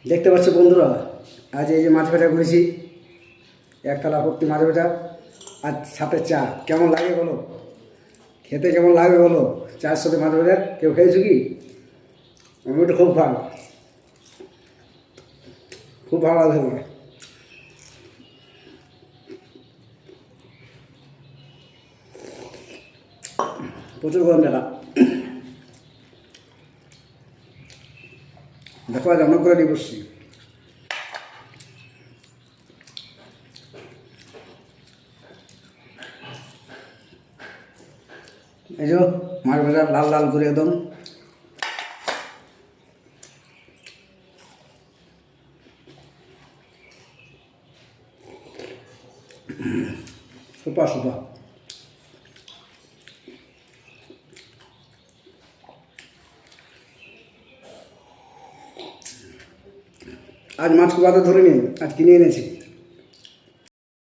দেখতে পাচ্ছ বন্ধুরা, আজ এই যে মাছ ভাজা করেছি, এক থালা ভর্তি মাছ ভাজা আর সাথে চা। কেমন লাগে বলো, খেতে কেমন লাগবে বলো? চায়ের সাথে মাছ ভাজা কেউ খেয়েছো কি? আমি তো খুব ভালো, খুব ভালো লাগছে আমার। প্রচুর গরম জায়গা, দেখো আজ রান্না করে নিয়ে বসছি। এই যে মাছ ভাজা লাল লাল করে একদম। Super super. আজ মাছ বাজার ধরে নিই, আজ কিনে এনেছি।